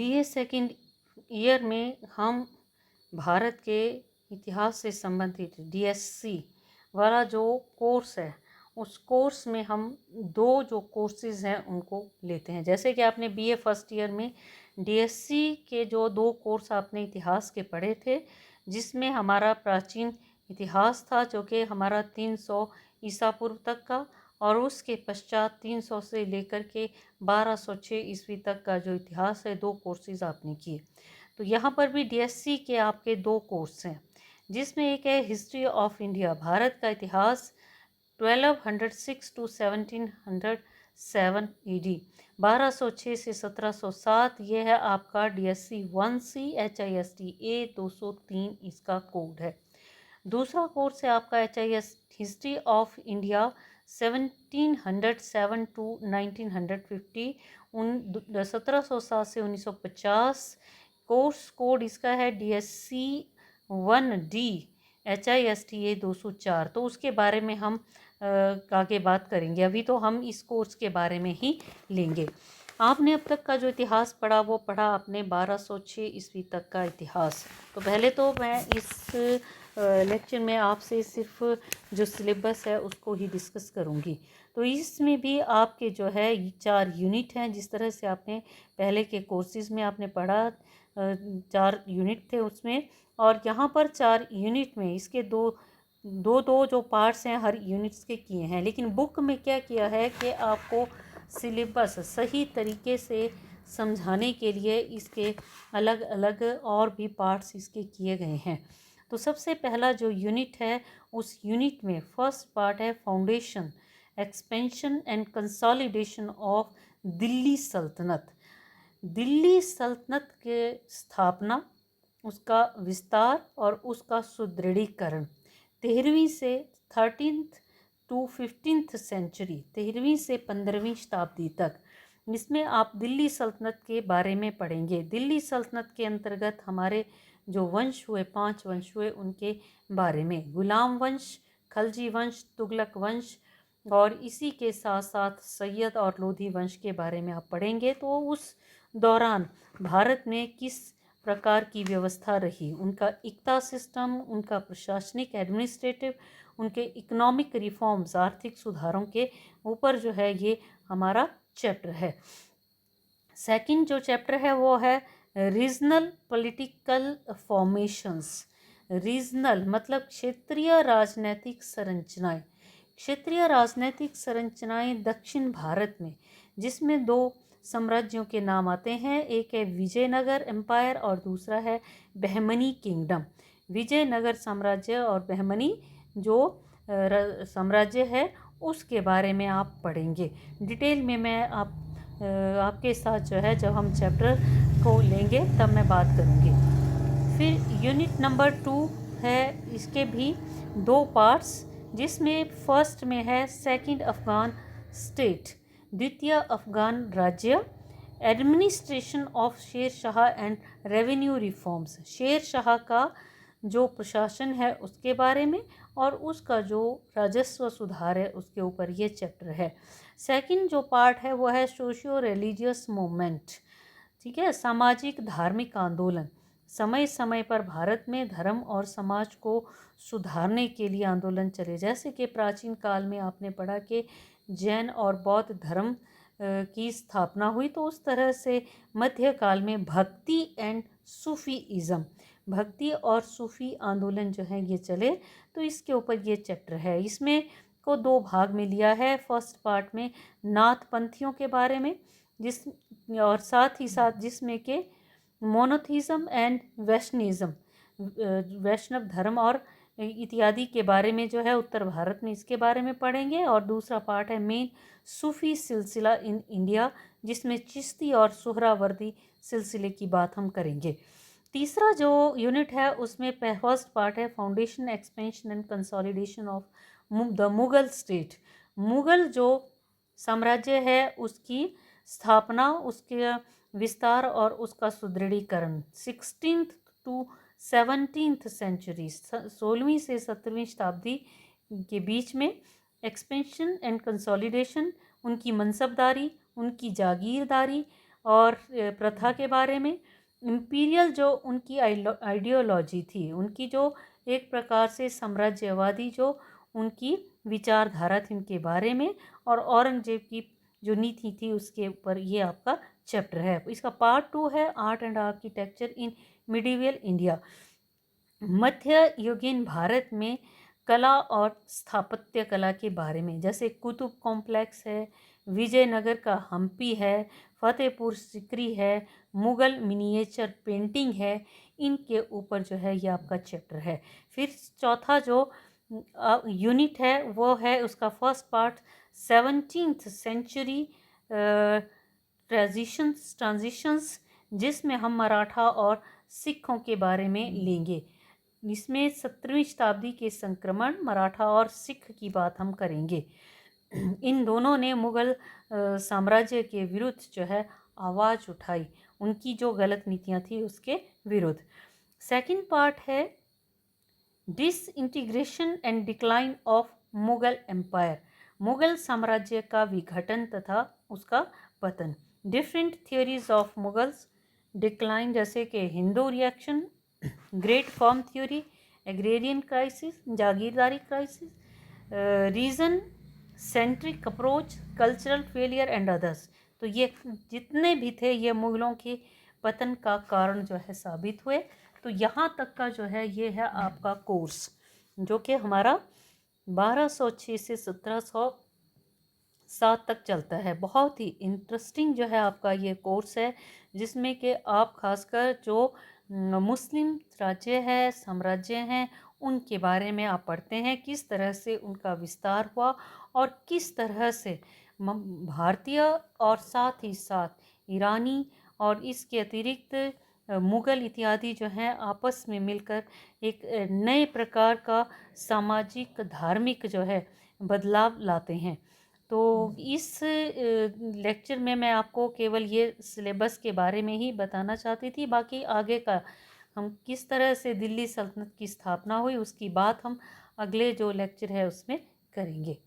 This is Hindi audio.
बीए सेकंड ईयर में हम भारत के इतिहास से संबंधित डीएससी वाला जो कोर्स है उस कोर्स में हम दो जो कोर्सेज़ हैं उनको लेते हैं। जैसे कि आपने बीए फर्स्ट ईयर में डीएससी के जो दो कोर्स आपने इतिहास के पढ़े थे, जिसमें हमारा प्राचीन इतिहास था जो कि हमारा 300 ईसा पूर्व तक का, और उसके पश्चात 300 से लेकर के 1206 ईस्वी तक का जो इतिहास है, दो कोर्सेज़ आपने किए। तो यहाँ पर भी डीएससी के आपके दो कोर्स हैं, जिसमें एक है हिस्ट्री ऑफ इंडिया, भारत का इतिहास 1206 टू 1707 ईडी, 1206 से 1707। ये है आपका डीएससी 1C HIST A 203 इसका कोड है। दूसरा कोर्स है आपका HIS history of India 1707 to 1950, 1707 से 1950। कोर्स कोड इसका है DSC 1D HISTA 204। तो उसके बारे में हम आगे बात करेंगे। अभी तो हम इस कोर्स के बारे में ही लेंगे। आपने अब तक का जो इतिहास पढ़ा वो पढ़ा आपने 1206 ईस्वी तक का इतिहास। तो पहले तो मैं इस लेक्चर में आपसे सिर्फ जो सिलेबस है उसको ही डिस्कस करूँगी। तो इसमें भी आपके जो है 4 यूनिट हैं, जिस तरह से आपने पहले के कोर्सेज़ में आपने पढ़ा 4 यूनिट थे उसमें, और यहाँ पर 4 यूनिट में इसके दो जो पार्ट्स हैं हर यूनिट्स के किए हैं। लेकिन बुक में क्या किया है कि आपको सिलेबस सही तरीके से समझाने के लिए इसके अलग अलग और भी पार्ट्स इसके किए गए हैं। तो सबसे पहला जो यूनिट है उस यूनिट में फर्स्ट पार्ट है foundation, expansion and consolidation of Delhi सल्तनत। दिल्ली सल्तनत के स्थापना, उसका विस्तार और उसका सुदृढ़ीकरण 13वीं से 13th टू 15th सेंचुरी, 13वीं से 15वीं शताब्दी तक। इसमें आप दिल्ली सल्तनत के बारे में पढ़ेंगे। दिल्ली सल्तनत के अंतर्गत हमारे जो वंश हुए, 5 वंश हुए, उनके बारे में गुलाम वंश, खलजी वंश, तुगलक वंश, और इसी के साथ साथ सैयद और लोधी वंश के बारे में आप पढ़ेंगे। तो उस दौरान भारत में किस प्रकार की व्यवस्था रही, उनका इक्ता सिस्टम, उनका प्रशासनिक एडमिनिस्ट्रेटिव, उनके इकोनॉमिक रिफॉर्म्स, आर्थिक सुधारों के ऊपर जो है ये हमारा चैप्टर है। सेकंड जो चैप्टर है वो है रीजनल पॉलिटिकल फॉर्मेशंस। रीजनल मतलब क्षेत्रीय राजनीतिक संरचनाएं। क्षेत्रीय राजनीतिक संरचनाएं दक्षिण भारत में, जिसमें 2 साम्राज्यों के नाम आते हैं। एक है विजयनगर एम्पायर और दूसरा है बहमनी किंगडम। विजयनगर साम्राज्य और बहमनी जो साम्राज्य है उसके बारे में आप पढ़ेंगे। डिटेल में मैं आपके साथ जो है जब हम चैप्टर को लेंगे तब मैं बात करूँगी। फिर यूनिट नंबर 2 है, इसके भी 2 पार्ट्स, जिसमें फर्स्ट में है सेकंड अफगान स्टेट, द्वितीय अफगान राज्य, administration of Sher Shah and revenue reforms. Sher Shah का जो प्रशासन है उसके बारे में और उसका जो राजस्व सुधार है उसके ऊपर ये चैप्टर है। सेकंड जो पार्ट है वो है सोशियो रिलीजियस मूवमेंट। ठीक है, सामाजिक धार्मिक आंदोलन। समय समय पर भारत में धर्म और समाज को सुधारने के लिए आंदोलन चले। जैसे कि प्राचीन काल में आपने पढ़ा कि जैन और बौद्ध धर्म की स्थापना हुई, तो उस तरह से मध्यकाल में भक्ति एंड सूफीइज़्म, भक्ति और सूफी आंदोलन जो है ये चले। तो इसके ऊपर ये चैप्टर है। इसमें को 2 भाग में लिया है। फर्स्ट पार्ट में नाथपंथियों के बारे में, जिस और साथ ही साथ जिसमें के मोनोथीज़म एंड वैष्णिज़्म, वैष्णव धर्म और इत्यादि के बारे में जो है उत्तर भारत में इसके बारे में पढ़ेंगे। और दूसरा पार्ट है मेन सूफी सिलसिला इन इंडिया, जिसमें चिश्ती और सुहरावर्दी सिलसिले की बात हम करेंगे। तीसरा जो यूनिट है उसमें फर्स्ट पार्ट है foundation, expansion and consolidation of the Mughal state. Mughal जो साम्राज्य है उसकी स्थापना, उसके विस्तार और उसका सुदृढ़ीकरण 16th टू 17th सेंचुरी, 16वीं से 17वीं शताब्दी के बीच में। एक्सपेंशन एंड कंसोलिडेशन, उनकी मनसबदारी, उनकी जागीरदारी और प्रथा के बारे में। इम्पीरियल जो उनकी आइडियोलॉजी थी, उनकी जो एक प्रकार से साम्राज्यवादी जो उनकी विचारधारा थी उनके बारे में, और औरंगजेब की जो नीति थी उसके ऊपर ये आपका चैप्टर है। इसका पार्ट 2 है art and architecture in medieval India. मध्य युगीन भारत में कला और स्थापत्य कला के बारे में, जैसे कुतुब कॉम्प्लेक्स है, विजयनगर का हम्पी है, फतेहपुर सिकरी है, मुगल मिनिएचर पेंटिंग है, इनके ऊपर जो है ये आपका चैप्टर है। फिर चौथा जो यूनिट है वो है उसका first part 17th century transitions, जिसमें हम मराठा और सिखों के बारे में लेंगे। इसमें 17वीं शताब्दी के संक्रमण, मराठा और सिख की बात हम करेंगे। इन दोनों ने मुगल साम्राज्य के विरुद्ध जो है आवाज़ उठाई, उनकी जो गलत नीतियां थी उसके विरुद्ध। सेकंड पार्ट है disintegration and decline of Mughal empire, Mughal साम्राज्य का विघटन तथा उसका पतन। Different theories of Mughals decline, जैसे कि Hindu reaction, great firm theory, agrarian crisis, जागीरदारी crisis, region centric approach, cultural failure and others. तो ये जितने भी थे ये मुगलों के पतन का कारण जो है साबित हुए। तो यहाँ तक का जो है ये है आपका कोर्स, जो कि हमारा 1206 से 1707 तक चलता है। बहुत ही इंटरेस्टिंग जो है आपका ये कोर्स है, जिसमें कि आप खासकर जो मुस्लिम राज्य है, साम्राज्य हैं, उनके बारे में आप पढ़ते हैं, किस तरह से उनका विस्तार हुआ और किस तरह से भारतीय और साथ ही साथ ईरानी और इसके अतिरिक्त मुग़ल इत्यादि जो हैं आपस में मिलकर एक नए प्रकार का सामाजिक धार्मिक जो है बदलाव लाते हैं। तो इस लेक्चर में मैं आपको केवल ये सिलेबस के बारे में ही बताना चाहती थी। बाकी आगे का हम किस तरह से दिल्ली सल्तनत की स्थापना हुई उसकी बात हम अगले जो लेक्चर है उसमें करेंगे।